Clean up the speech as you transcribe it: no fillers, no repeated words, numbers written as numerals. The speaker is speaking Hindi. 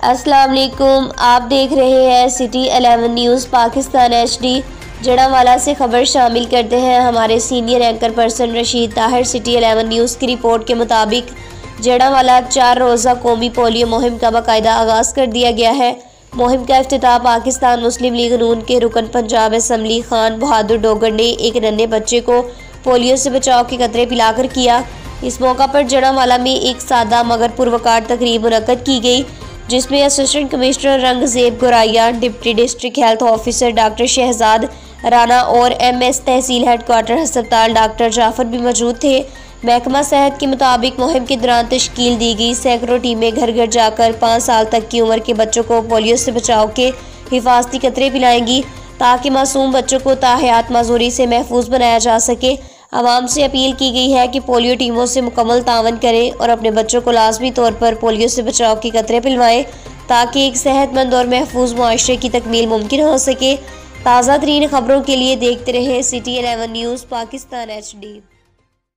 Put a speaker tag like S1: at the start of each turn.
S1: अस्सलाम वालेकुम। आप देख रहे हैं city 11 news Pakistan HD। Jaranwala से खबर शामिल करते हैं हमारे senior anchor person Rashid Tahir. City 11 news की रिपोर्ट के मुताबिक जड़ावाला 4 रोज़ा कौमी पोलियो मुहिम का बाकायदा आगाज़ कर दिया गया है। मुहिम का इफ्तिताह पाकिस्तान मुस्लिम लीग नून के रुकन पंजाब असम्बली खान बहादुर डोगर ने एक नन्हे बच्चे को पोलियो से बचाव के कतरे पिलाकर किया। इस मौका पर जड़ावाला में एक सादा मगर पुरवकार तकरीब मुनक्कद की गई, जिसमें assistant commissioner Rangzeb Goraya, deputy district health officer doctor Shahzad Rana और MS तहसील हेडक्वार्टर हस्पताल डॉक्टर जाफर भी मौजूद थे। महकमा सेहत के मुताबिक मुहिम के दौरान तश्कील दी गई सैकड़ों टीमें घर घर जाकर 5 साल तक की उम्र के बच्चों को पोलियो से बचाव के हिफाजती कतरे पिलाएंगी, ताकि मासूम बच्चों को ताहयात माजूरी से महफूज बनाया जा सके। आवाम से अपील की गई है कि पोलियो टीमों से मुकम्मल तावन करें और अपने बच्चों को लाजमी तौर पर पोलियो से बचाव के कतरे पिलवाएं, ताकि एक सेहतमंद और महफूज मुआशरे की तकमील मुमकिन हो सके। ताज़ा तरीन खबरों के लिए देखते रहें सिटी 11 न्यूज़ पाकिस्तान HD।